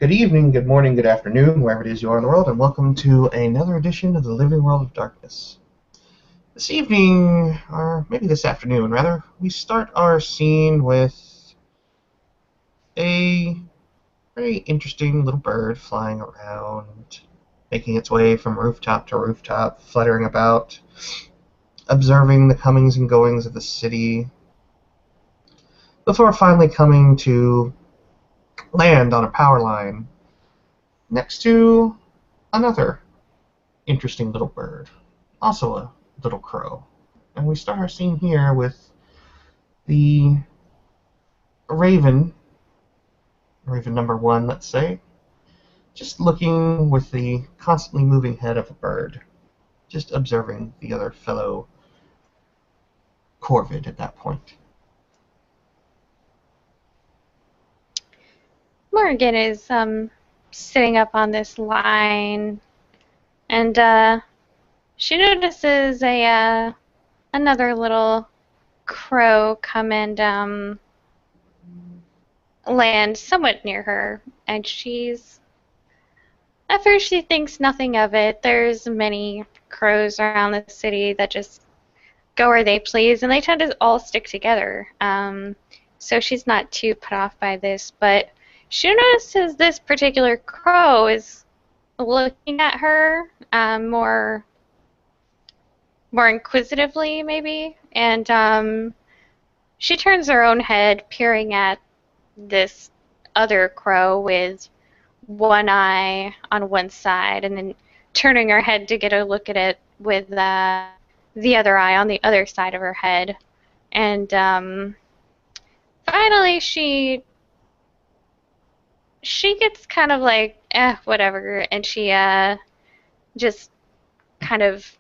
Good evening, good morning, good afternoon, wherever it is you are in the world, and welcome to another edition of the Living World of Darkness. This evening, or maybe this afternoon, rather, we start our scene with a very interesting little bird flying around, making its way from rooftop to rooftop, fluttering about, observing the comings and goings of the city, before finally coming to land on a power line next to another interesting little bird, also a little crow. And we start our scene here with the raven, raven number one, let's say, just looking with the constantly moving head of a bird, just observing the other fellow corvid at that point. Morgan is sitting up on this line, and she notices another little crow come and land somewhat near her, and at first she thinks nothing of it. There's many crows around the city that just go where they please, and they tend to all stick together. So she's not too put off by this, but she notices this particular crow is looking at her more inquisitively, maybe, and she turns her own head, peering at this other crow with one eye on one side, and then turning her head to get a look at it with the other eye on the other side of her head. And finally she gets kind of like, whatever, and she just kind of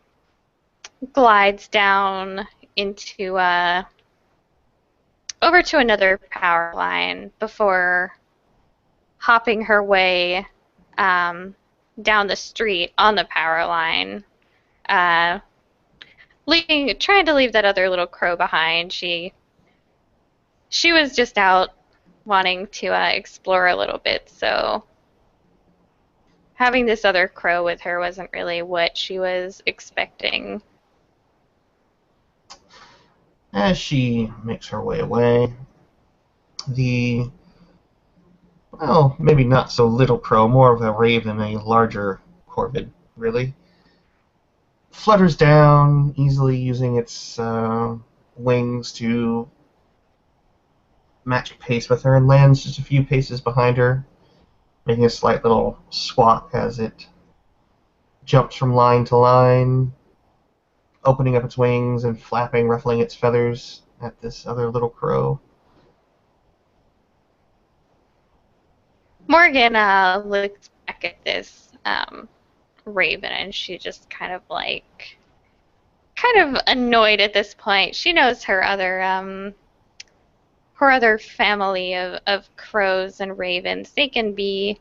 glides down into over to another power line before hopping her way down the street on the power line, trying to leave that other little crow behind. She was just out wanting to explore a little bit, so having this other crow with her wasn't really what she was expecting. As she makes her way away, well, maybe not so little crow, more of a raven, a larger corvid, really, flutters down, easily using its wings to match pace with her, and lands just a few paces behind her, making a slight little squawk as it jumps from line to line, opening up its wings and flapping, ruffling its feathers at this other little crow. Morgan looks back at this raven, and she just kind of annoyed at this point. She knows her other family of crows and ravens. They can be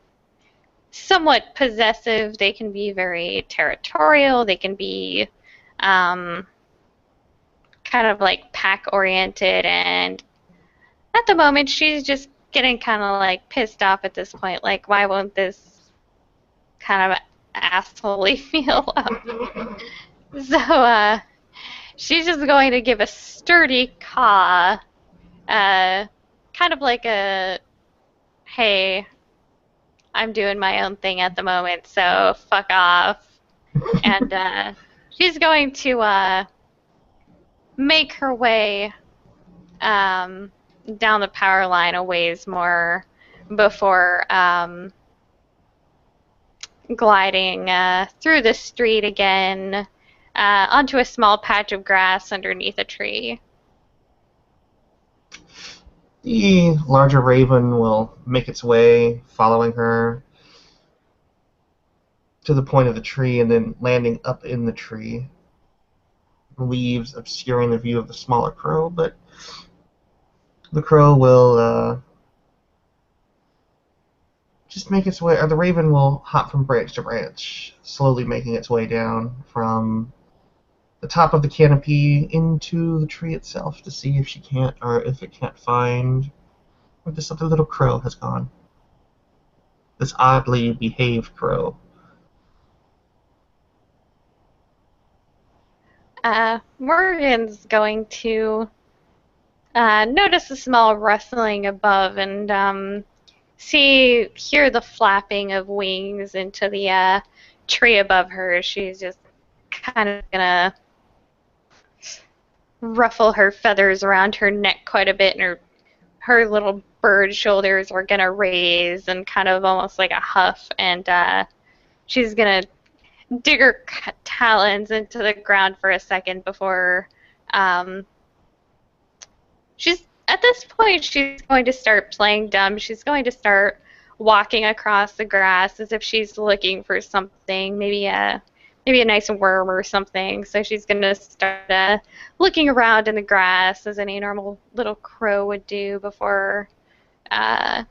somewhat possessive. They can be very territorial. They can be kind of like pack-oriented, and at the moment she's just getting kind of like pissed off at this point. Like, why won't this kind of asshole leave me alone? So she's just going to give a sturdy caw, kind of like a, hey, I'm doing my own thing at the moment, so fuck off. And she's going to make her way down the power line a ways more before gliding through the street again onto a small patch of grass underneath a tree. The larger raven will make its way, following her to the point of the tree and then landing up in the tree. Leaves obscuring the view of the smaller crow, but the crow will just make its way, or the raven will hop from branch to branch, slowly making its way down from the top of the canopy into the tree itself to see if if it can't find where this other little crow has gone. this oddly behaved crow. Morgan's going to notice a small rustling above and hear the flapping of wings into the tree above her. She's just kind of gonna ruffle her feathers around her neck quite a bit, and her little bird shoulders are gonna raise and kind of almost like a huff, and she's gonna dig her talons into the ground for a second before um, she's at this point she's going to start playing dumb. She's going to start walking across the grass as if she's looking for something, maybe a nice worm or something. So she's going to start looking around in the grass as any normal little crow would do before uh,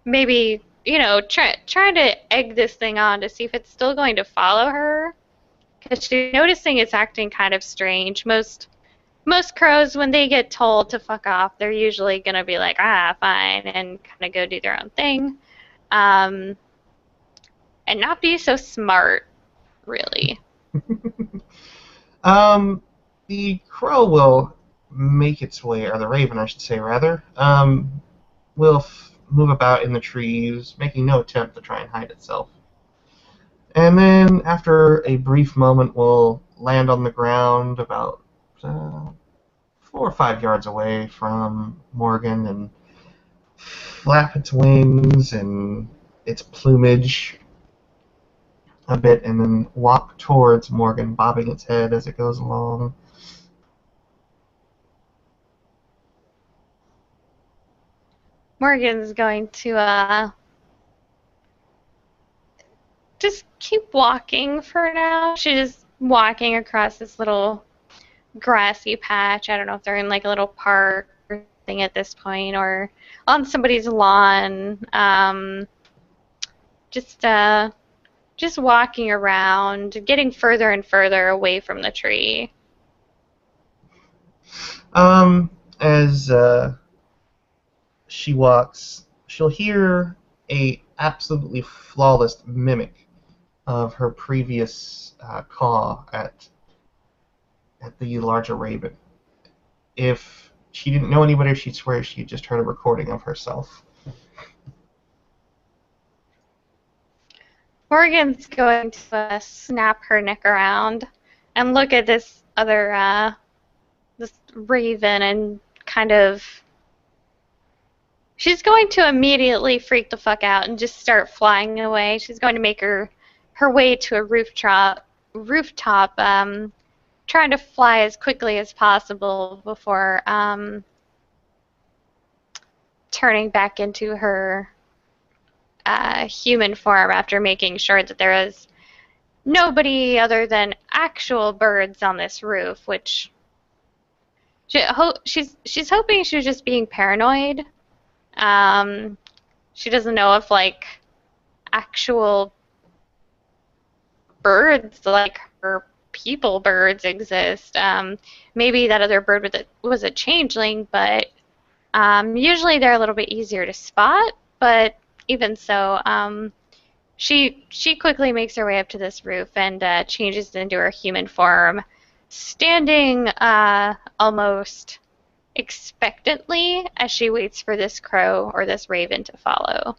maybe trying to egg this thing on to see if it's still going to follow her, because she's noticing it's acting kind of strange. Most crows, when they get told to fuck off, they're usually gonna be like, ah, fine, and kind of go do their own thing, um, and not be so smart, really. um, the crow will make its way, or the raven, I should say, rather, will move about in the trees, making no attempt to try and hide itself. And then, after a brief moment, will land on the ground about 4 or 5 yards away from Morgan and flap its wings and its plumage a bit, and then walk towards Morgan, bobbing its head as it goes along. Morgan's going to just keep walking for now. She's walking across this little grassy patch. I don't know if they're in like a little park or thing at this point, or on somebody's lawn. Just just walking around, getting further and further away from the tree. As she walks, she'll hear a absolutely flawless mimic of her previous caw at the larger raven. If she didn't know any better, she'd swear she just heard a recording of herself. Morgan's going to snap her neck around and look at this other this raven and kind of she's going to immediately freak the fuck out and just start flying away. She's going to make her way to a rooftop, trying to fly as quickly as possible before turning back into her human form after making sure that there is nobody other than actual birds on this roof, which she's hoping she was just being paranoid. She doesn't know if like actual birds like her people birds exist. Maybe that other bird was a changeling, but usually they're a little bit easier to spot. But even so, she quickly makes her way up to this roof and changes into her human form, standing almost expectantly as she waits for this crow or this raven to follow.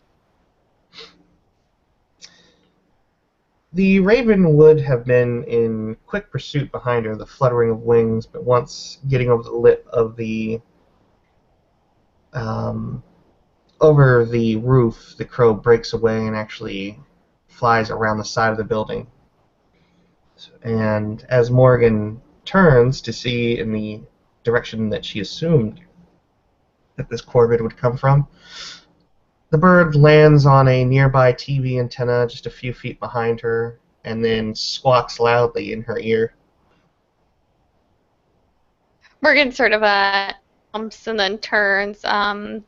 The raven would have been in quick pursuit behind her, the fluttering of wings, but once getting over the lip of um, over the roof, the crow breaks away and actually flies around the side of the building. And as Morgan turns to see in the direction that she assumed that this corvid would come from, the bird lands on a nearby TV antenna just a few feet behind her and then squawks loudly in her ear. Morgan sort of jumps and then turns, and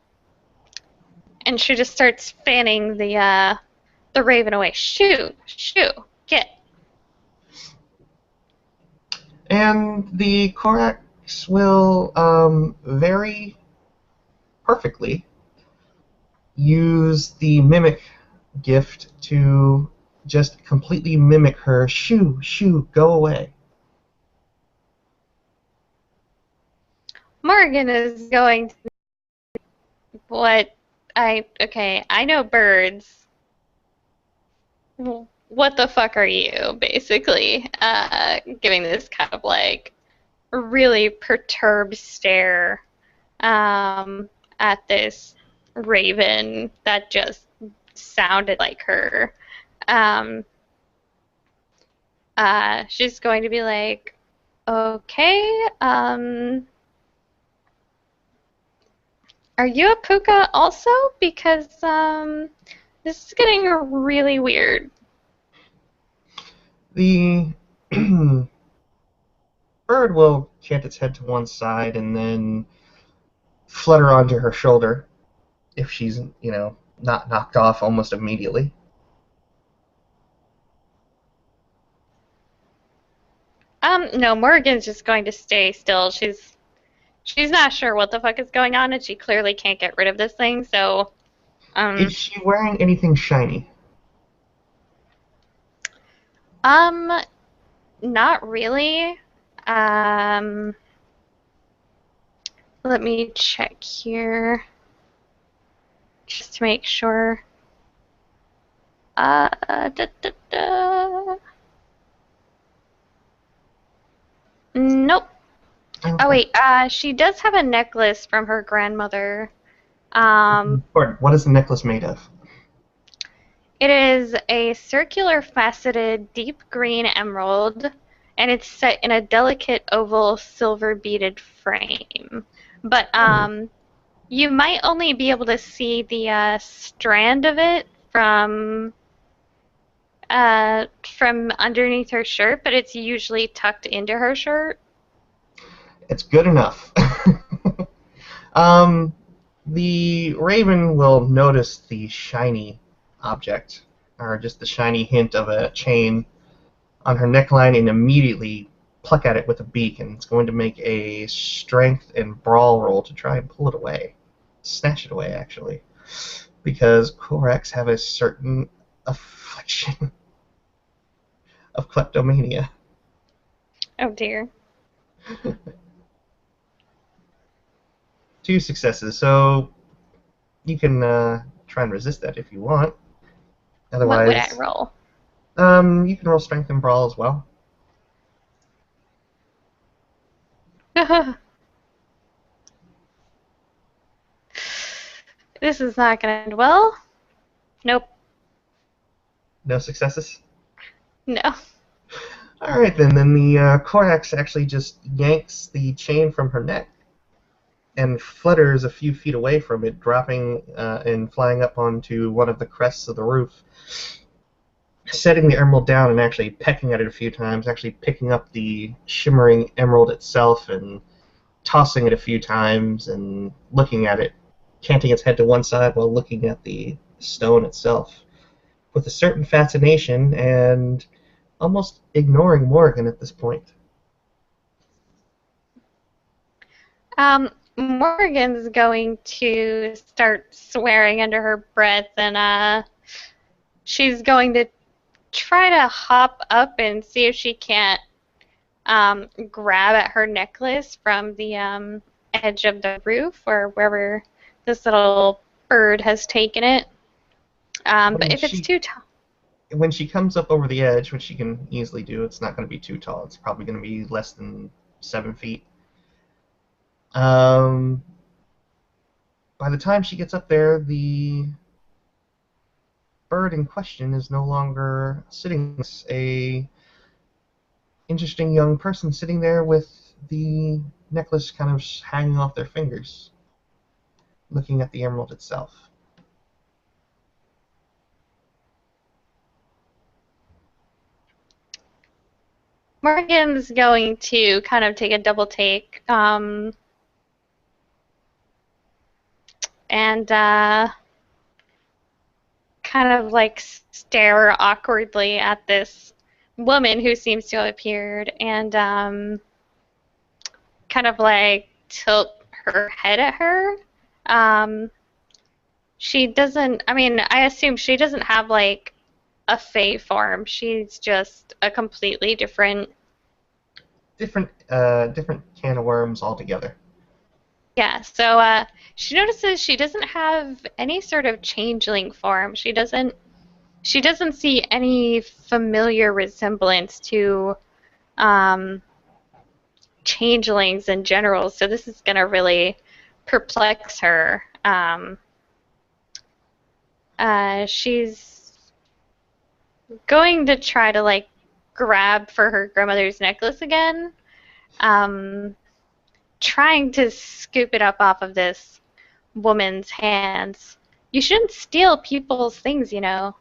she just starts fanning the raven away. Shoo, shoo, get. And the Corax will very perfectly use the mimic gift to just completely mimic her. Shoo, shoo, go away. Morgan is going to what I know birds. What the fuck are you, basically? Giving this kind of like really perturbed stare um, at this raven that just sounded like her. Um, she's going to be like, okay, are you a puka also? Because this is getting really weird. The bird will cant its head to one side and then flutter onto her shoulder if she's, not knocked off almost immediately. No, Morgan's just going to stay still. She's not sure what the fuck is going on, and she clearly can't get rid of this thing. So, Is um, she wearing anything shiny? um, not really. Um, let me check here just to make sure. Da, da, da. Nope. Oh Okay. wait, she does have a necklace from her grandmother. Um, Or what is the necklace made of? it is a circular faceted deep green emerald, and it's set in a delicate oval silver beaded frame. But Oh, you might only be able to see the strand of it from underneath her shirt, but it's usually tucked into her shirt. it's good enough. um, the raven will notice the shiny object, or just the shiny hint of a chain on her neckline, and immediately pluck at it with a beak, and it's going to make a strength and brawl roll to try and pull it away. Snatch it away, actually. Because Corax have a certain affliction of kleptomania. Oh dear. Two successes, so you can try and resist that if you want. What would I Otherwise, roll? you can roll strength and brawl as well. This is not going to end well. Nope. No successes. No. All right, then the Corax actually just yanks the chain from her neck and flutters a few feet away from it, dropping and flying up onto one of the crests of the roof, setting the emerald down and actually pecking at it a few times, actually picking up the shimmering emerald itself and tossing it a few times and looking at it, canting its head to one side while looking at the stone itself with a certain fascination and almost ignoring Morgan at this point. Morgan's going to start swearing under her breath, and she's going to try to hop up and see if she can't grab at her necklace from the edge of the roof or wherever this little bird has taken it. But When if it's she too tall, when she comes up over the edge, which she can easily do, it's not going to be too tall. It's probably going to be less than 7 feet. Um, by the time she gets up there, the bird in question is no longer sitting. It's a interesting young person sitting there with the necklace kind of hanging off their fingers, looking at the emerald itself. Morgan's going to kind of take a double take and kind of like stare awkwardly at this woman who seems to have appeared and kind of like tilt her head at her. Um, she doesn't, I mean, I assume she doesn't have like a Fae form. She's just a completely different. Different can of worms altogether. Yeah, so she notices she doesn't have any sort of changeling form. She doesn't see any familiar resemblance to um, changelings in general. So this is gonna really perplex her. She's going to try to like grab for her grandmother's necklace again, um, trying to scoop it up off of this woman's hands. You shouldn't steal people's things, you know.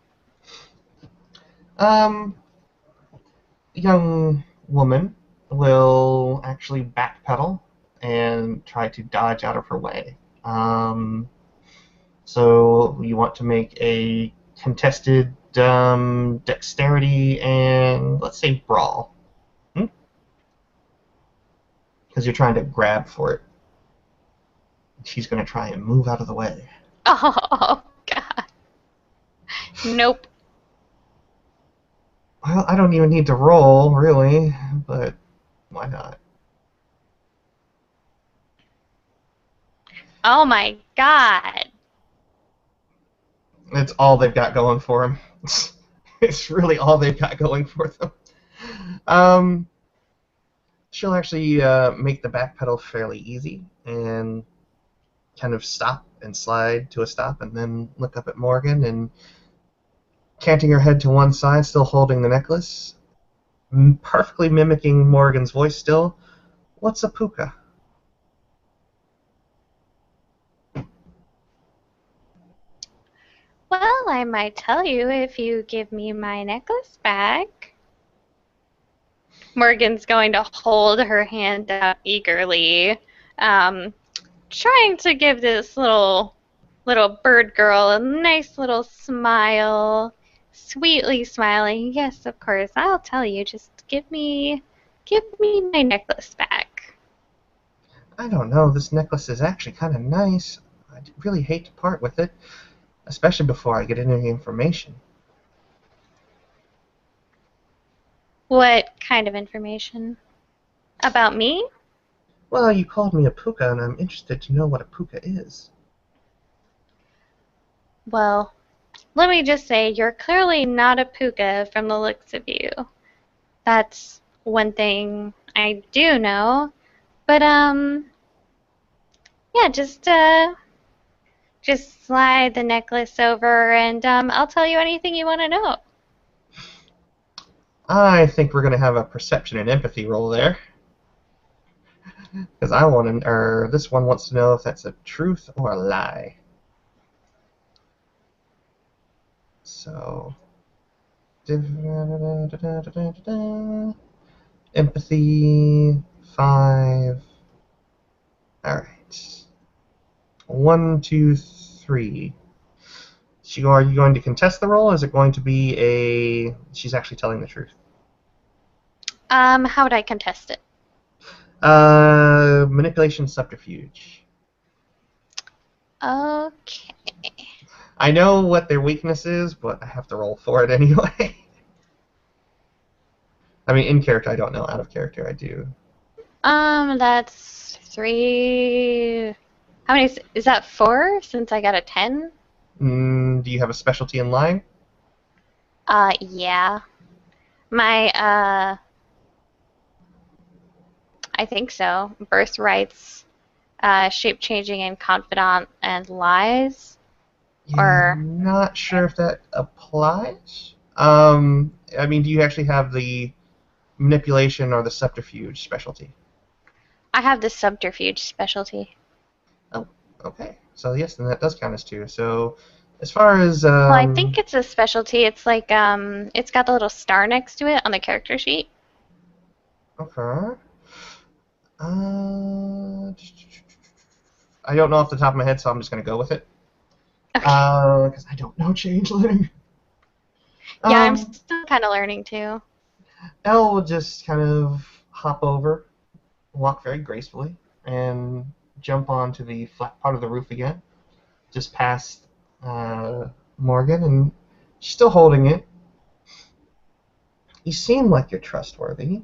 Um, Young woman will actually backpedal and try to dodge out of her way. So you want to make a contested dexterity and let's say brawl, because you're trying to grab for it. She's going to try and move out of the way. Oh, God. Nope. Well, I don't even need to roll, really, but why not? Oh my God. It's all they've got going for them. It's really all they've got going for them. Um, she'll actually make the back pedal fairly easy and kind of stop and slide to a stop and then look up at Morgan and canting her head to one side, still holding the necklace, perfectly mimicking Morgan's voice still. What's a Pooka? Well, I might tell you if you give me my necklace back. Morgan's going to hold her hand out eagerly, um, trying to give this little bird girl a nice little smile, sweetly smiling. Yes, of course, I'll tell you. Just give me my necklace back. I don't know. This necklace is actually kind of nice. I really hate to part with it, especially before I get any information. What kind of information? About me? Well, you called me a Pooka, and I'm interested to know what a Pooka is. Well, let me just say, you're clearly not a puka from the looks of you. That's one thing I do know. But yeah, just slide the necklace over and I'll tell you anything you want to know. I think we're going to have a perception and empathy roll there. Because I want to, or this one wants to know if that's a truth or a lie. So, empathy 5. All right, 1, 2, 3. Are you going to contest the roll? Or is it going to be a? She's actually telling the truth. How would I contest it? Manipulation subterfuge. Okay. I know what their weakness is, but I have to roll for it anyway. I mean, in character, I don't know. Out of character, I do. That's 3. How many is that 4 since I got a 10? Do you have a specialty in lying? Yeah. My I think so. Birthrights, shape changing and confidant and lies. Yeah, Or I'm not sure if that applies. I mean, do you actually have the manipulation or the subterfuge specialty? I have the subterfuge specialty. Oh, okay. So yes, then that does count as 2. So as far as Well, I think it's a specialty. It's like it's got the little star next to it on the character sheet. okay. Uh, I don't know off the top of my head, so I'm just gonna go with it. Okay. Because I don't know changeling. Yeah, I'm Um, still kind of learning too. Elle will just kind of hop over, walk very gracefully, and jump onto the flat part of the roof again, just past uh, Morgan, and she's still holding it. You seem like you're trustworthy.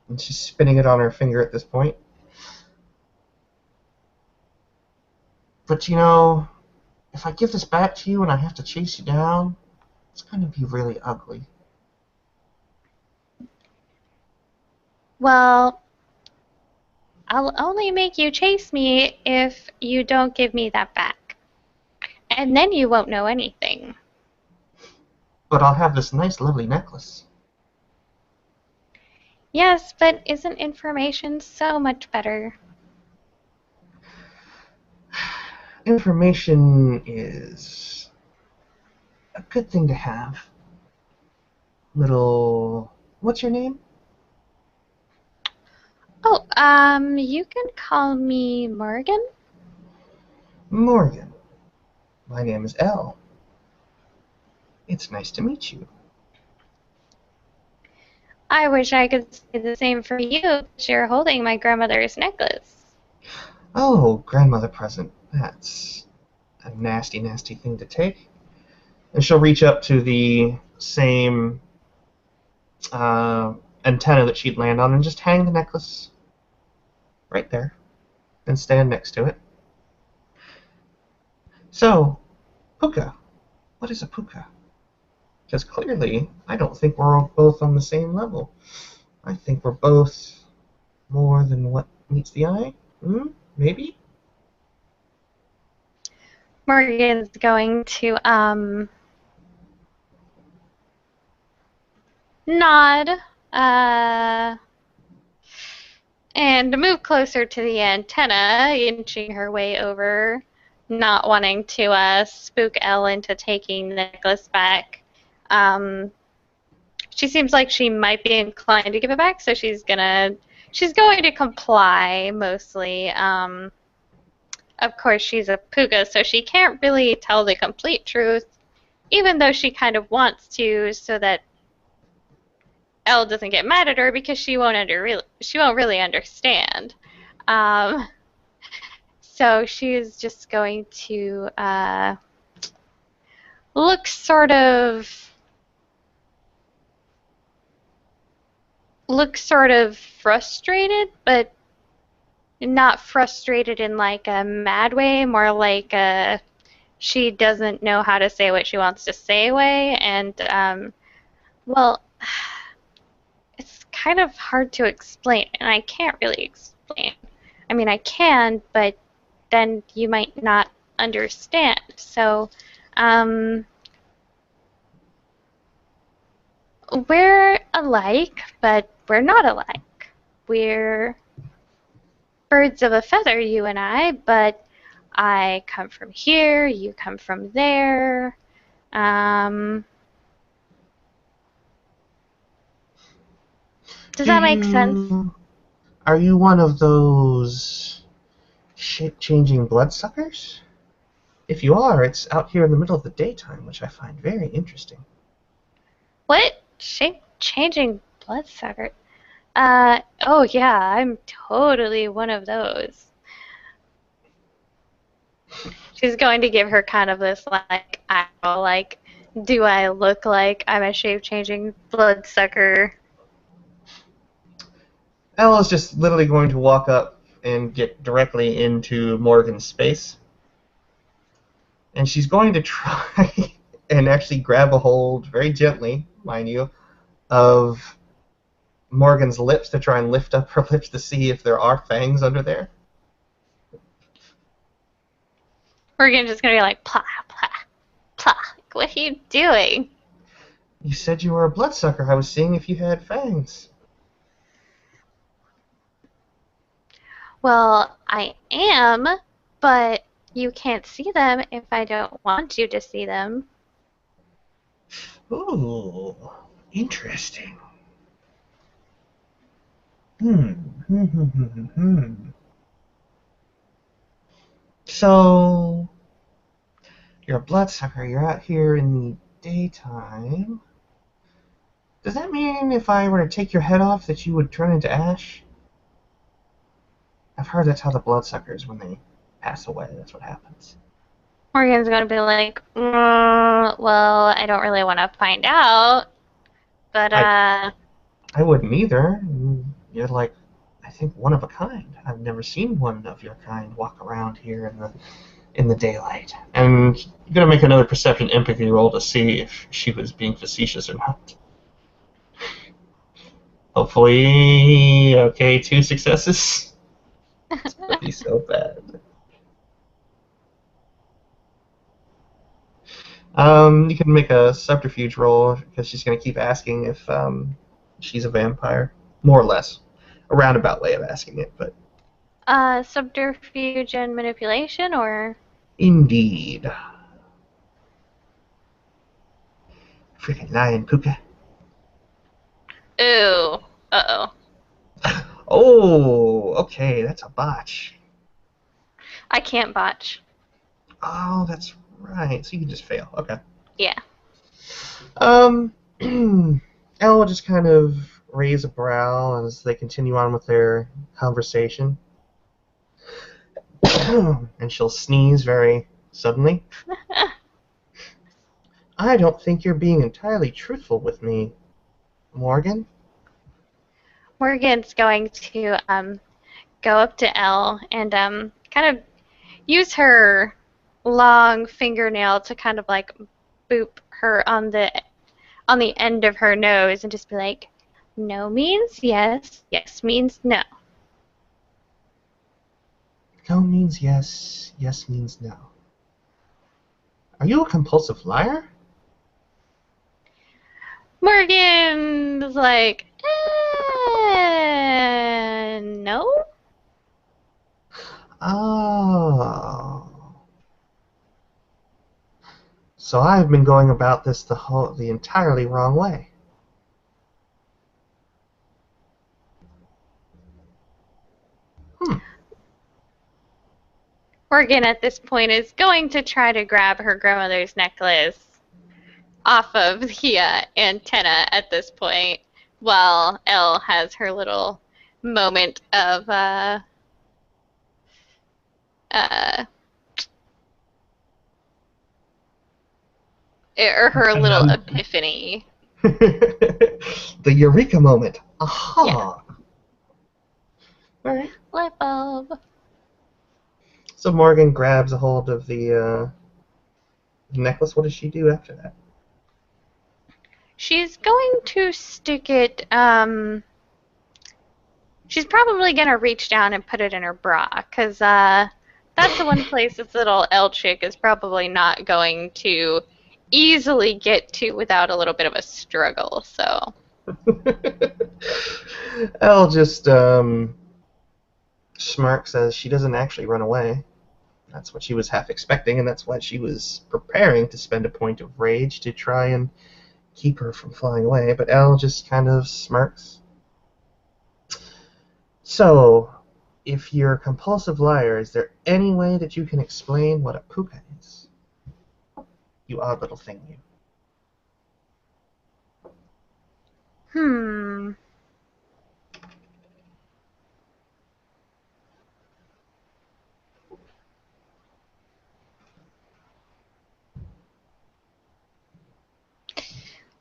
And she's spinning it on her finger at this point. But if I give this back to you and I have to chase you down, it's going to be really ugly. Well, I'll only make you chase me if you don't give me that back. And then you won't know anything. But I'll have this nice, lovely necklace. Yes, but isn't information so much better? Information is a good thing to have. Little. What's your name? Oh, you can call me Morgan? Morgan. My name is Elle. It's nice to meet you. I wish I could say the same for you, but you're holding my grandmother's necklace. Oh, grandmother present. That's a nasty, nasty thing to take. And she'll reach up to the same antenna that she'd land on and just hang the necklace right there and stand next to it. So, Pooka. What is a Pooka? Because clearly, I don't think we're both on the same level. I think we're both more than what meets the eye. Maybe? Morgan's going to, nod, and move closer to the antenna, inching her way over, not wanting to spook Elle into taking the necklace back. She seems like she might be inclined to give it back, so she's going to comply mostly. Of course, she's a Pooka, so she can't really tell the complete truth, even though she kind of wants to, so that Elle doesn't get mad at her because she won't really understand. So she's just going to look sort of frustrated, but not frustrated in like a mad way, more like she doesn't know how to say what she wants to say way. And well, it's kind of hard to explain, and I can't really explain. I mean, I can, but then you might not understand. So, we're alike, but we're not alike. We're birds of a feather, you and I, but I come from here, you come from there. Does Do that make sense? you. Are you one of those shape-changing bloodsuckers? If you are, it's out here in the middle of the daytime, which I find very interesting. What? Shape-changing bloodsucker? Oh yeah, I'm totally one of those. She's going to give her kind of this like, I don't know, like, do I look like I'm a shape-changing bloodsucker? Ella's just literally going to walk up and get directly into Morgan's space. And she's going to try and actually grab a hold, very gently, mind you, of Morgan's lips to try and lift up her lips to see if there are fangs under there. We're just gonna be like, plah, plah, plah. Like, what are you doing? You said you were a bloodsucker. I was seeing if you had fangs. Well, I am, but you can't see them if I don't want you to see them. Ooh, interesting. Hmm. So, you're a bloodsucker. You're out here in the daytime. Does that mean if I were to take your head off that you would turn into ash? I've heard that's how the bloodsuckers, when they pass away, that's what happens. Morgan's gonna be like, well, I don't really want to find out, but I I wouldn't either. You're like, I think one of a kind. I've never seen one of your kind walk around here in the daylight. And you're gonna make another perception empathy roll to see if she was being facetious or not. Hopefully, okay, 2 successes. It's gonna be so bad. You can make a subterfuge roll because she's gonna keep asking if she's a vampire, more or less. A roundabout way of asking it, but subterfuge and manipulation, or indeed. Freaking lying, Pooka. ooh, uh-oh. Oh, okay, that's a botch. I can't botch. Oh, that's right. So you can just fail. Okay. Yeah. Um, Elle will just kind of raise a brow as they continue on with their conversation. And she'll sneeze very suddenly. I don't think you're being entirely truthful with me, Morgan. Morgan's going to go up to Elle and kind of use her long fingernail to kind of like boop her on the end of her nose and just be like, no means yes, yes means no. No means yes, yes means no. Are you a compulsive liar? Morgan's like, no. Oh. So I've been going about this the entirely wrong way. Hmm. Morgan at this point is going to try to grab her grandmother's necklace off of the antenna at this point, while Elle has her little moment of uh, or her little epiphany. The eureka moment. Yeah, Aha. All right. light bulb. So Morgan grabs a hold of the necklace. What does she do after that? She's going to stick it. She's probably gonna reach down and put it in her bra, cause that's the one place this little L chick is probably not going to easily get to without a little bit of a struggle. So Elle just smirks as she doesn't actually run away. That's what she was half expecting, and that's why she was preparing to spend a point of rage to try and keep her from flying away. But Elle just kind of smirks. So, if you're a compulsive liar, is there any way that you can explain what a puka is? You odd little thing, you. hmm.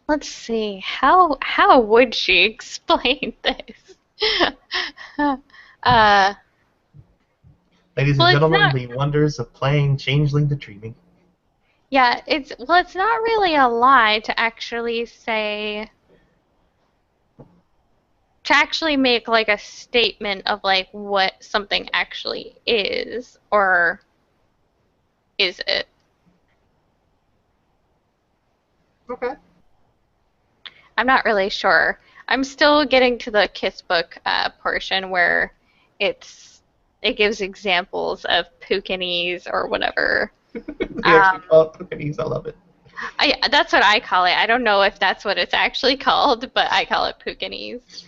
Let's see. How would she explain this? uh, Ladies and well, it's gentlemen, not. the wonders of playing Changeling the Dreaming. Yeah, it's not really a lie to actually say to actually make like a statement of like what something actually is, or is it? Okay. I'm not really sure. I'm still getting to the kiss book portion where it gives examples of Pookanese or whatever. They actually call it pukanese. I love it. That's what I call it. I don't know if that's what it's actually called, but I call it Pookanese.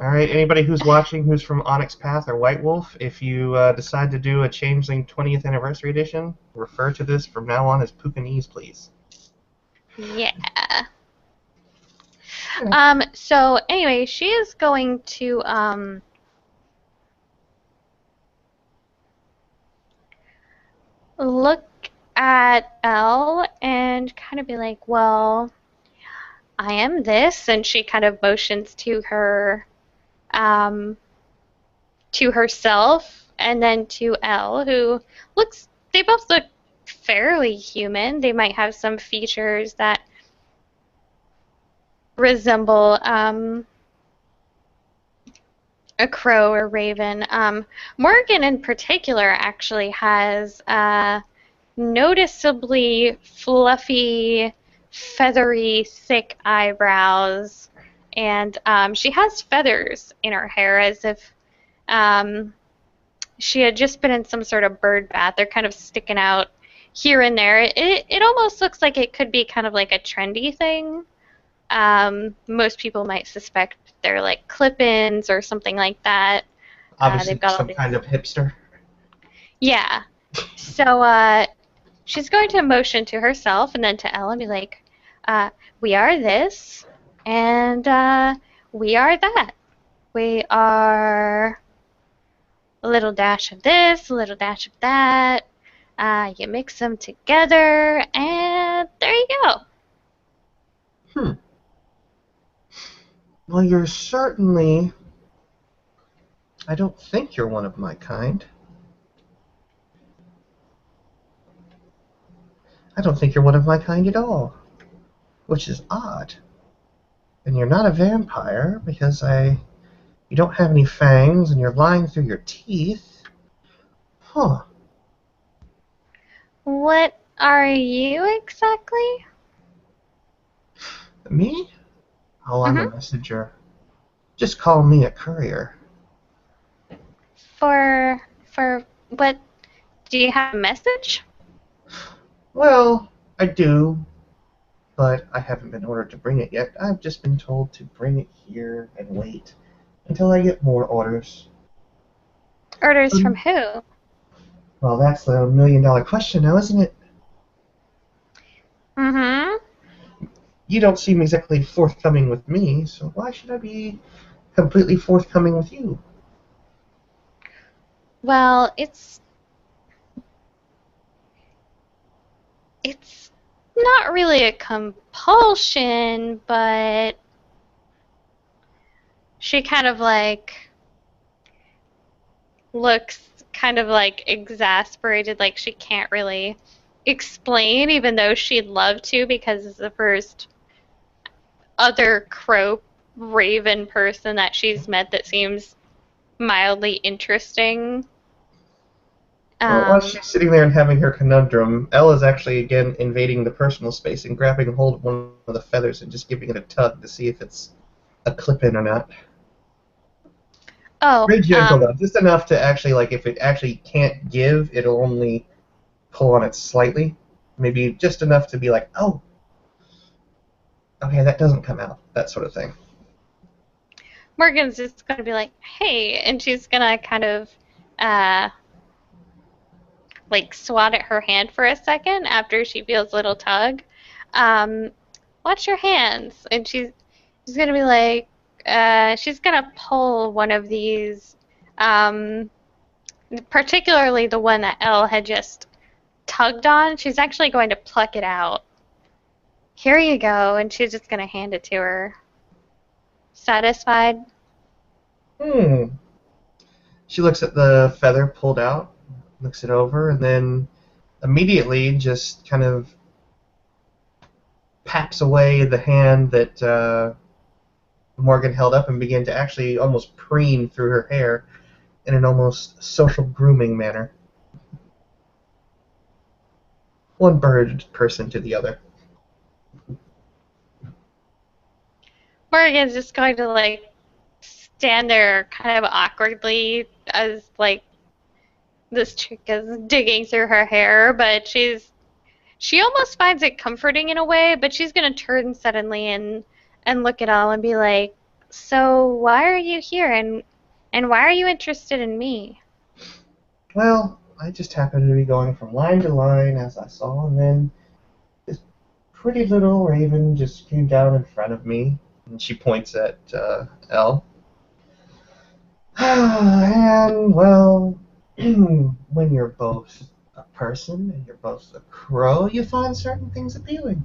All right, anybody who's watching who's from Onyx Path or White Wolf, if you decide to do a Changeling 20th Anniversary Edition, refer to this from now on as Pukanese, please. Yeah. Okay. So anyway, she is going to look at Elle and kind of be like, well, I am this, and she kind of motions um, to herself and then to Elle, who looks, they both look fairly human. They might have some features that resemble a crow or raven. Morgan, in particular, actually has noticeably fluffy, feathery, thick eyebrows, and she has feathers in her hair as if um, she had just been in some sort of bird bath. They're kind of sticking out here and there. It almost looks like it could be kind of like a trendy thing. Most people might suspect they're like clip-ins or something like that. They've Obviously, got all some these. kind of hipster. Yeah. So she's going to motion to herself and then to Elle and be like, we are this and we are that. We are a little dash of this, a little dash of that. You mix them together, and there you go. Hmm. Well, you're certainly. I don't think you're one of my kind. I don't think you're one of my kind at all, which is odd. And you're not a vampire because you don't have any fangs and you're lying through your teeth. Huh. What are you exactly? Me? Oh, I'm a Mm-hmm. messenger. Just call me a courier. For what? Do you have a message? Well, I do, but I haven't been ordered to bring it yet. I've just been told to bring it here and wait until I get more orders. Orders from Um, who? well, that's the $1 million question now, isn't it? Mm-hmm. You don't seem exactly forthcoming with me, so why should I be completely forthcoming with you? Well, it's not really a compulsion, but she kind of like looks kind of like exasperated, like she can't really explain, even though she'd love to, because it's the first other crow raven person that she's met that seems mildly interesting. Well, while Um, she's sitting there and having her conundrum, Ella's actually again invading the personal space and grabbing hold of one of the feathers and just giving it a tug to see if it's a clip-in or not. oh, Very gentle though, just enough to actually like if it actually can't give, it'll only pull on it slightly, maybe just enough to be like, oh, okay, that doesn't come out, that sort of thing. Morgan's just gonna be like, hey, and she's gonna kind of uh, like swat at her hand for a second after she feels a little tug. Um, watch your hands. And she's gonna be like, she's gonna pull one of these, um, particularly the one that Elle had just tugged on. She's actually going to pluck it out. Here you go, and she's just gonna hand it to her. Satisfied? Hmm. She looks at the feather pulled out, looks it over, and then immediately just kind of paps away the hand that Morgan held up and began to actually almost preen through her hair in an almost social grooming manner. One bird person to the other. Morgan's just going to like stand there kind of awkwardly as like this chick is digging through her hair, but she almost finds it comforting in a way, but she's gonna turn suddenly and look at all and be like, "So why are you here and why are you interested in me?" Well, I just happened to be going from line to line as I saw, and then this pretty little raven just came down in front of me, and she points at Elle. And, well, when you're both a person and you're both a crow, you find certain things appealing.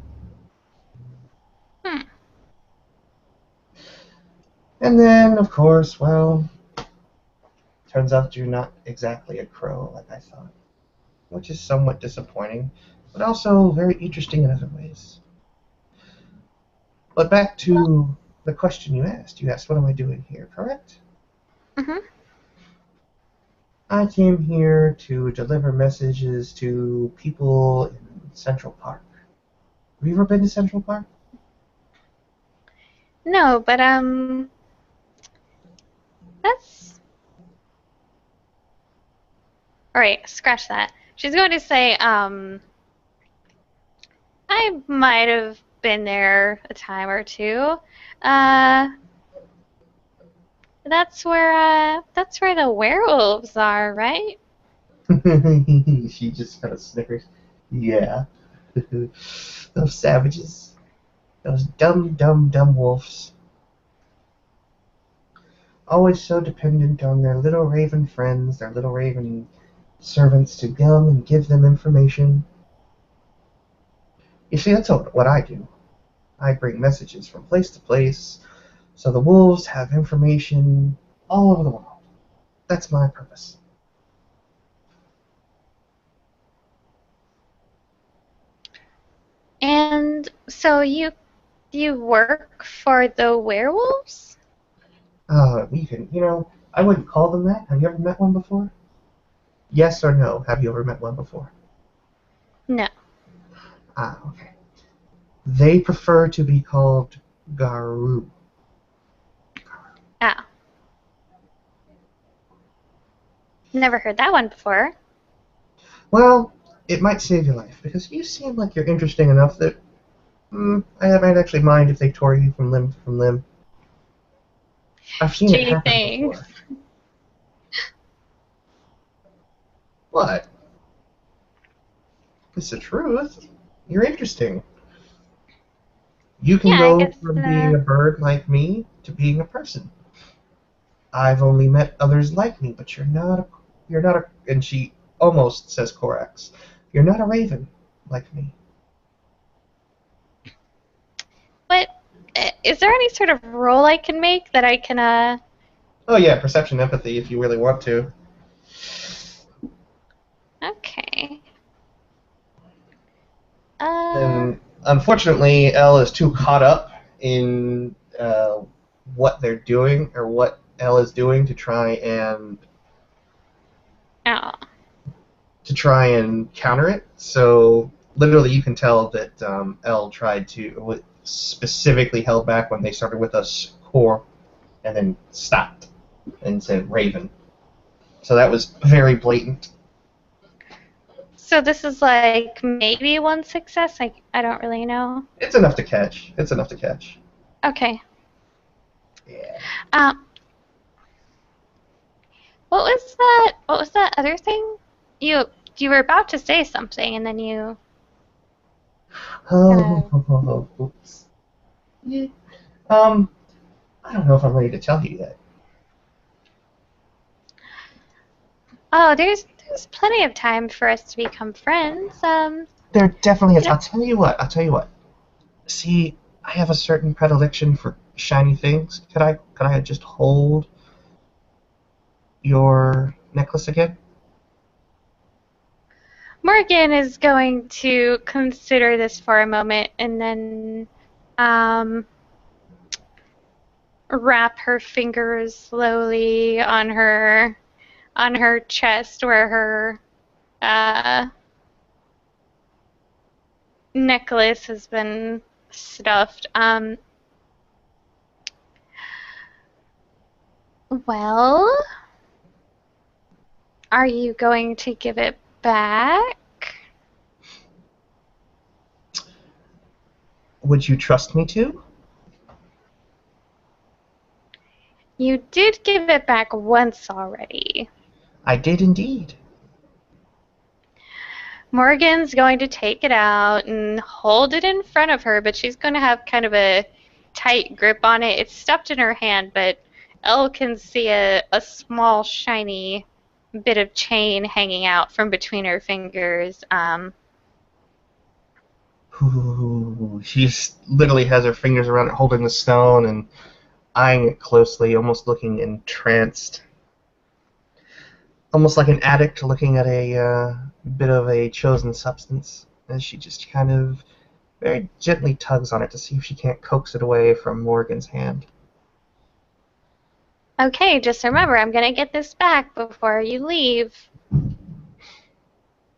Hmm. And then, of course, well, turns out you're not exactly a crow like I thought, which is somewhat disappointing, but also very interesting in other ways. But back Well, to the question you asked. You asked, what am I doing here, correct? mhm. I came here to deliver messages to people in Central Park. Have you ever been to Central Park? No, but that's all right. Scratch that. She's going to say, I might have been there a time or two. Uh, that's where the werewolves are, right? She just kind of snickers. Yeah. Those savages. Those dumb, dumb, dumb wolves. Always so dependent on their little raven friends, their little raven servants to come and give them information. You see, that's what I do. I bring messages from place to place, so the wolves have information all over the world. That's my purpose. And so you work for the werewolves? I wouldn't call them that. Have you ever met one before? Yes or no? Have you ever met one before? No. Ah, okay. They prefer to be called Garu. Ah, never heard that one before. Well, it might save your life because you seem like you're interesting enough that I might actually mind if they tore you from limb from limb. I've seen it Gee, happen before. thanks. What? It's the truth. You're interesting. You can Yeah, I go guess. from being a bird like me to being a person. I've only met others like me, but you're not a, and she almost says Corax. You're not a raven like me. But is there any sort of role I can make that I can Oh yeah, perception empathy if you really want to. Okay. Uh, And unfortunately, Elle is too caught up in what they're doing or what Elle is doing oh. to try and counter it. So literally, you can tell that Elle tried to specifically held back when they started with us core, and then stopped and said Raven. So that was very blatant. So this is like maybe one success? I don't really know. It's enough to catch. It's enough to catch. Okay. Yeah. Um, what was that? What was that other thing? You you were about to say something and then you kind of. Oh, oops. Yeah. Um, I don't know if I'm ready to tell you yet. Oh, there's plenty of time for us to become friends. There definitely is. You know, I'll tell you what. I'll tell you what. See, I have a certain predilection for shiny things. Could I just hold your necklace again? Morgan is going to consider this for a moment and then um, wrap her fingers slowly on her chest where her uh, necklace has been stuffed. Well, are you going to give it back? Would you trust me to? You did give it back once already. I did indeed. Morgan's going to take it out and hold it in front of her, but she's going to have kind of a tight grip on it. It's stuffed in her hand, but Elle can see a small, shiny bit of chain hanging out from between her fingers. Ooh, she just literally has her fingers around it, holding the stone and eyeing it closely, almost looking entranced. Almost like an addict looking at a bit of a chosen substance. And she just kind of very gently tugs on it to see if she can't coax it away from Morgan's hand. Okay, just remember, I'm gonna get this back before you leave.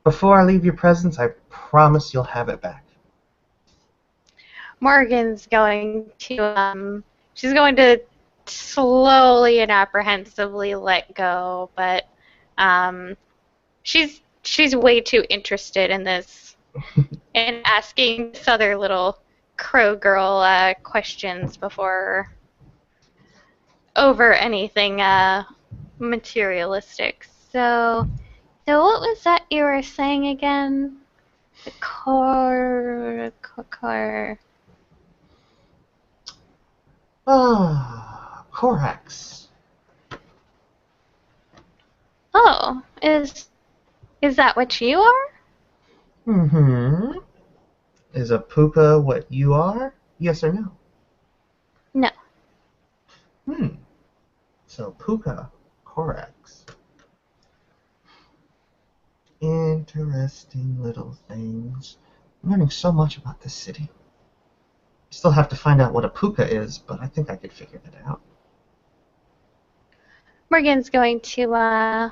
Before I leave your presence, I promise you'll have it back. Morgan's going to, she's going to slowly and apprehensively let go, but she's way too interested in this, in asking this other little crow girl questions before over anything materialistic. So what was that you were saying again? The core. Ah, Corax. Oh, is that what you are? Mm-hmm. Is a Pooka what you are? Yes or no? No. Hmm. So Pooka, Corax. Interesting little things. I'm learning so much about this city. Still have to find out what a Pooka is, but I think I could figure that out. Morgan's going to I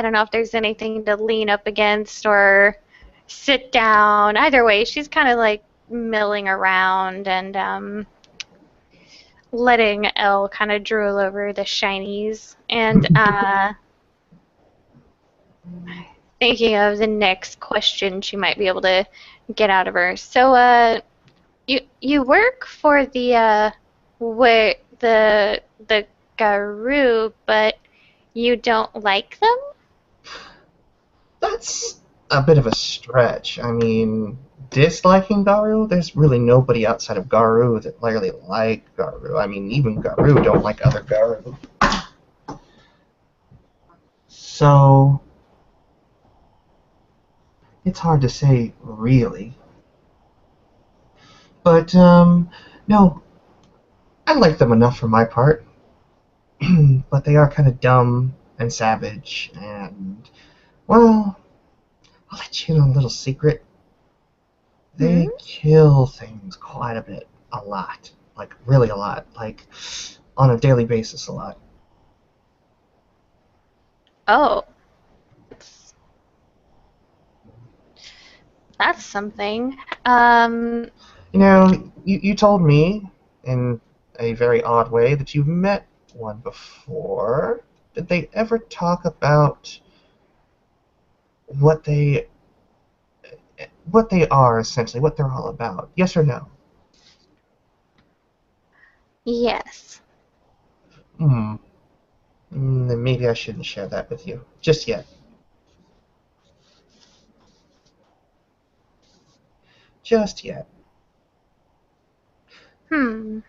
don't know if there's anything to lean up against or sit down. Either way, she's kind of like milling around and letting Elle kind of drool over the shinies and thinking of the next question she might be able to get out of her. So, you work for the where the Garou, but you don't like them? That's a bit of a stretch. I mean, disliking Garu? There's really nobody outside of Garu that really like Garu. I mean, even Garu don't like other Garu. So, it's hard to say, really. But, no, I like them enough for my part. But they are kind of dumb and savage, and, well, I'll let you in on a little secret. Hmm? They kill things quite a bit. A lot. Like, really a lot. Like, on a daily basis, a lot. Oh, that's something. Um, You know, you told me, in a very odd way, that you've met one before. Did they ever talk about what they what they are essentially, what they're all about? Yes or no? yes. Hmm. Then maybe I shouldn't share that with you just yet. Just yet. Hmm.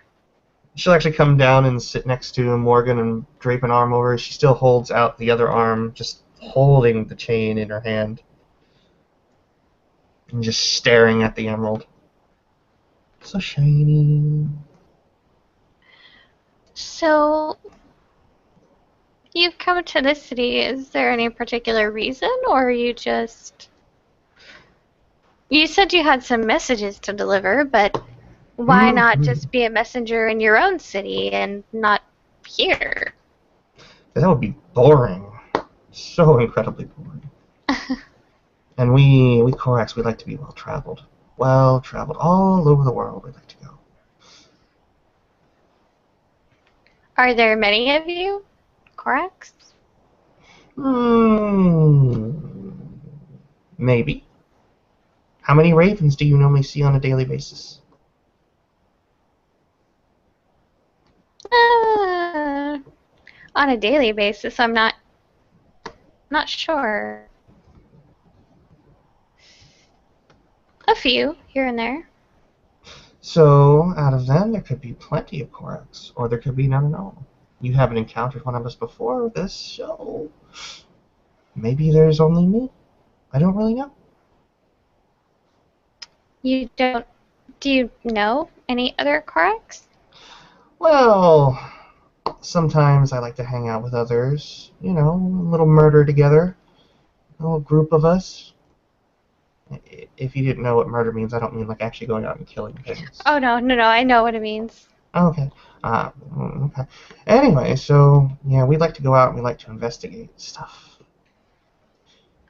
She'll actually come down and sit next to Morgan and drape an arm over her. She still holds out the other arm, just holding the chain in her hand and just staring at the emerald. So shiny. So, you've come to this city. Is there any particular reason, or are you just... You said you had some messages to deliver, but why not Mm-hmm. just be a messenger in your own city and not here? That would be boring. So incredibly boring. And we Corax, we like to be well traveled. Well traveled all over the world. We like to go. Are there many of you, Corax? Hmm. Maybe. How many ravens do you normally see on a daily basis? Uh, on a daily basis, I'm not sure. A few here and there. So, out of them, there could be plenty of Corax, or there could be none at all. You haven't encountered one of us before this show. Maybe there's only me. I don't really know. You don't. Do you know any other Corax? Well, sometimes I like to hang out with others. You know, a little murder together. A little group of us. If you didn't know what murder means, I don't mean like actually going out and killing things. Oh no, no, no. I know what it means. Oh, okay. Okay. Anyway, so yeah, we like to go out and we like to investigate stuff.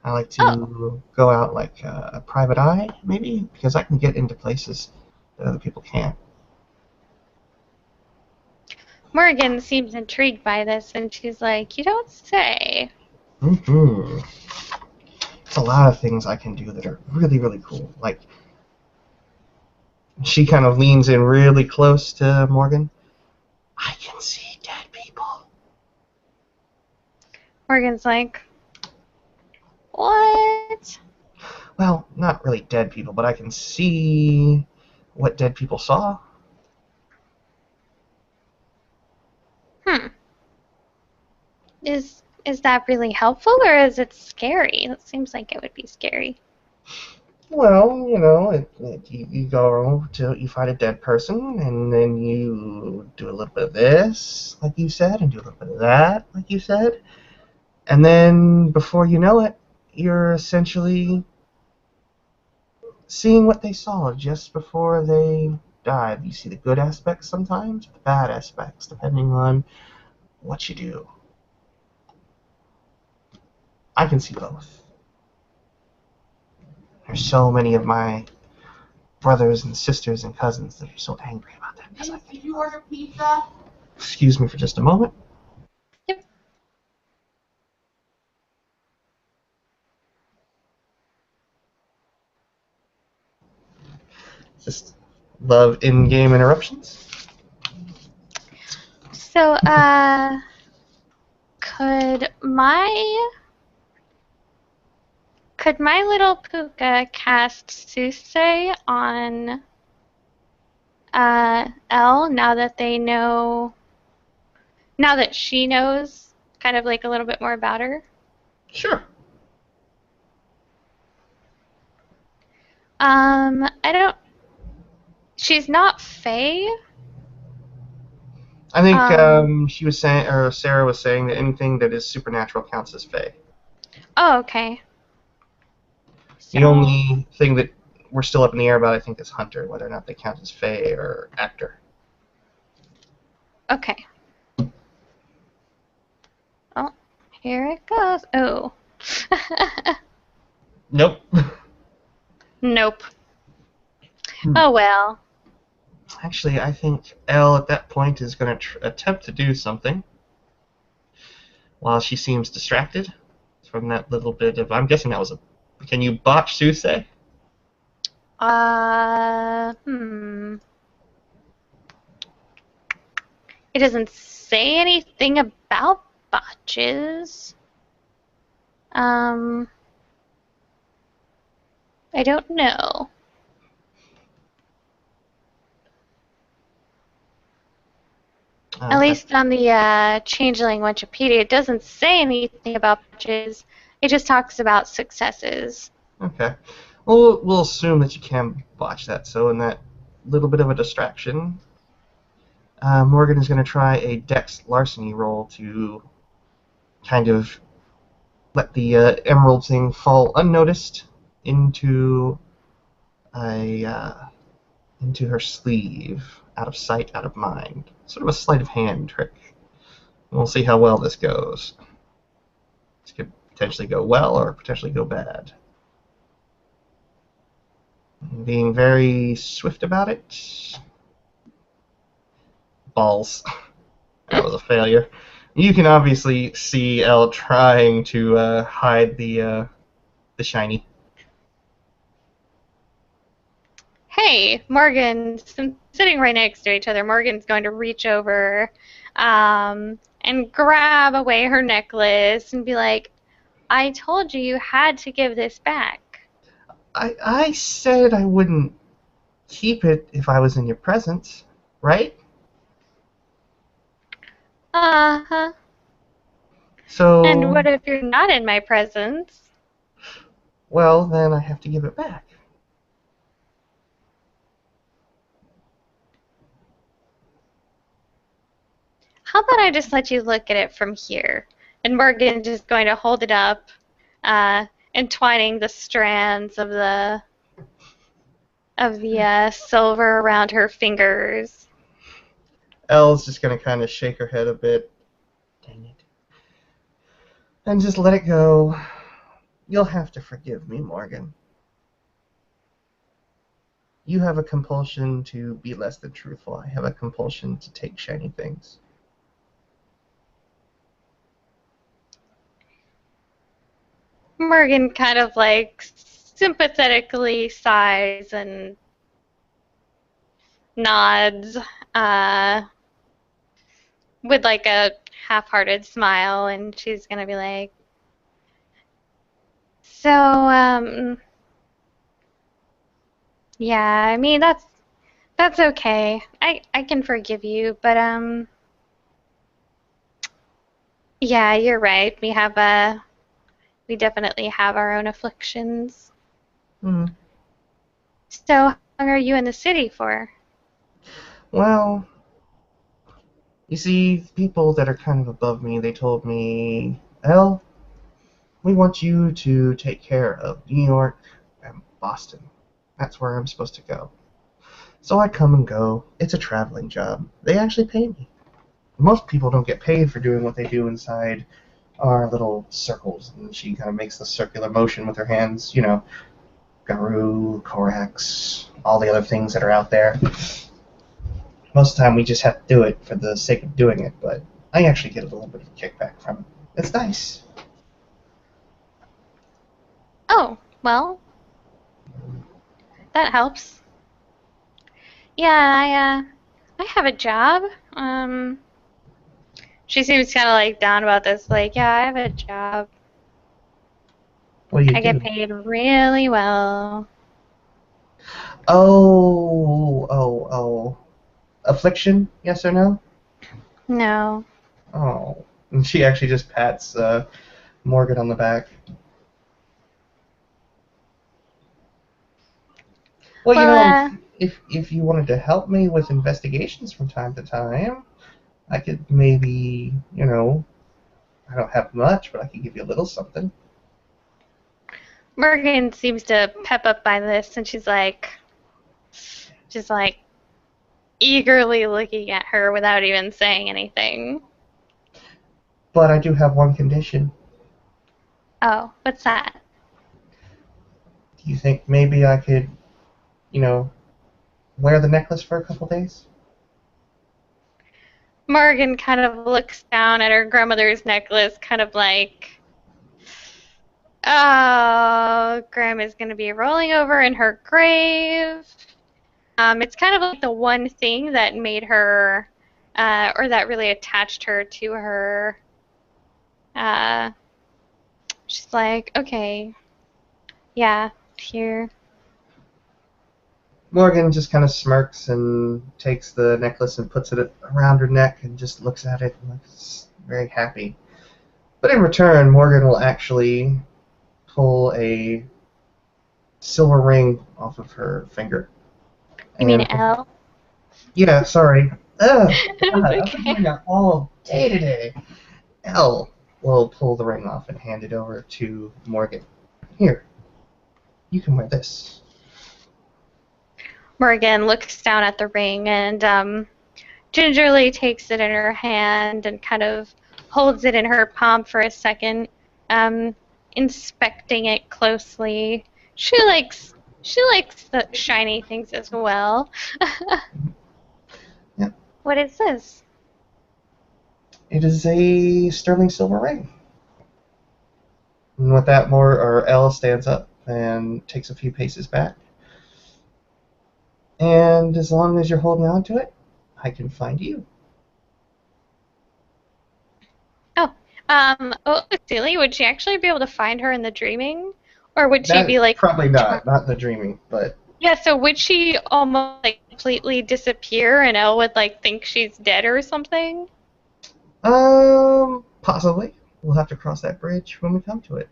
I like Oh, to go out like a private eye, maybe, because I can get into places that other people can't. Morgan seems intrigued by this, and she's like, "You don't say." Hmm. It's a lot of things I can do that are really, really cool. Like, she kind of leans in really close to Morgan. I can see dead people. Morgan's like, "What?" Well, not really dead people, but I can see what dead people saw. Hmm. Is that really helpful, or is it scary? It seems like it would be scary. Well, you know, you go to you find a dead person, and then you do a little bit of this, like you said, and do a little bit of that, like you said, and then before you know it, you're essentially seeing what they saw just before they died. You see the good aspects sometimes, the bad aspects, depending on what you do. I can see both. There's so many of my brothers and sisters and cousins that are so angry about that because I think. Did you order pizza? Excuse me for just a moment. Yep. Just love in-game interruptions. So, could my could my little Pooka cast Susei on Elle now that she knows kind of like a little bit more about her? Sure. I don't. She's not Fae. I think Um. she was saying, or Sarah was saying, that anything that is supernatural counts as Fae. Oh, okay. The So, only thing that we're still up in the air about, I think, is Hunter, whether or not they count as Fae or actor. okay. Oh, here it goes. Oh. Nope. Nope. Hmm. Oh well. Actually, I think Elle at that point is going to attempt to do something while she seems distracted from that little bit of. I'm guessing that was a. Can you botch Susei? Hmm. It doesn't say anything about botches. Um, I don't know. At I least on the Changeling Wikipedia, it doesn't say anything about botches. It just talks about successes. Okay. Well, we'll assume that you can botch that. So, in that little bit of a distraction, Morgan is going to try a Dex larceny roll to kind of let the emerald thing fall unnoticed into a into her sleeve, out of sight, out of mind. Sort of a sleight of hand trick. We'll see how well this goes. This could potentially go well or potentially go bad. Being very swift about it. Balls. That was a failure. You can obviously see Elle trying to hide the shiny. Hey, Morgan, sitting right next to each other, Morgan's going to reach over and grab away her necklace and be like, I told you you had to give this back. I said I wouldn't keep it if I was in your presence, right? Uh-huh. And what So, if you're not in my presence? well, then I have to give it back. How about I just let you look at it from here? And Morgan's just going to hold it up, entwining the strands of the silver around her fingers. Elle's just gonna kind of shake her head a bit. Dang it. And just let it go. You'll have to forgive me, Morgan. You have a compulsion to be less than truthful. I have a compulsion to take shiny things. Morgan kind of like sympathetically sighs and nods, uh, with like a half-hearted smile, and she's gonna be like, "So, yeah, I mean that's okay. I can forgive you, but yeah, you're right. We definitely have our own afflictions. Hmm. So, how long are you in the city for?" Well, you see, people that are kind of above me, they told me, Elle, we want you to take care of New York and Boston. That's where I'm supposed to go. So I come and go. It's a traveling job. They actually pay me. Most people don't get paid for doing what they do inside our little circles. And she kind of makes the circular motion with her hands, Garu, Corax, all the other things that are out there. Most of the time we just have to do it for the sake of doing it, but I actually get a little bit of a kickback from it. It's nice. Oh, well, that helps. Yeah, I have a job. Um, she seems kind of like down about this. Like, yeah, I have a job. What do you I get do? paid really well. Oh. Affliction, yes or no? No. Oh. And she actually just pats Morgan on the back. Well, Well, if you wanted to help me with investigations from time to time, I could maybe, I don't have much, but I could give you a little something. Morgan seems to pep up by this, and just like eagerly looking at her without even saying anything. But I do have one condition. Oh, what's that? Do you think maybe I could, you know, wear the necklace for a couple days? Morgan kind of looks down at her grandmother's necklace, kind of like, oh, Grandma's gonna be rolling over in her grave. It's kind of like the one thing that made her, or that really attached her to her. Uh, she's like, okay, yeah, here. Morgan just kind of smirks and takes the necklace and puts it around her neck and just looks at it and looks very happy. But in return, Morgan will actually pull a silver ring off of her finger. You mean And, L? yeah, sorry. Ugh, It's God, I've been okay. doing that all day today. Elle will pull the ring off and hand it over to Morgan. Here, you can wear this. Morgan looks down at the ring and gingerly takes it in her hand and kind of holds it in her palm for a second, um, inspecting it closely. She likes the shiny things as well. Yep, What is this? it is a sterling silver ring. And with that, Elle stands up and takes a few paces back. And as long as you're holding on to it, I can find you. Oh, silly. Would she actually be able to find her in the dreaming, or would she be That like, probably not in the dreaming, but yeah? So would she almost like completely disappear, and Elle would like think she's dead or something? possibly. we'll have to cross that bridge when we come to it.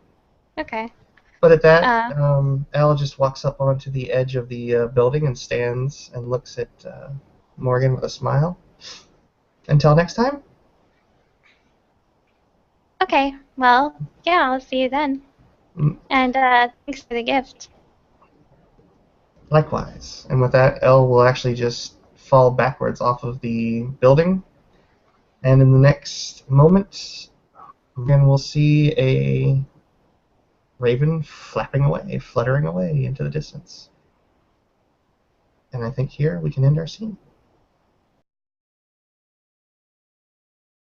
Okay. But at that, Uh, Elle just walks up onto the edge of the building and stands and looks at Morgan with a smile. Until next time. okay. Well, yeah, I'll see you then. Mm, And thanks for the gift. likewise. And with that, Elle will actually just fall backwards off of the building. And in the next moment, again, we'll see a raven flapping away, fluttering away into the distance. And I think here we can end our scene.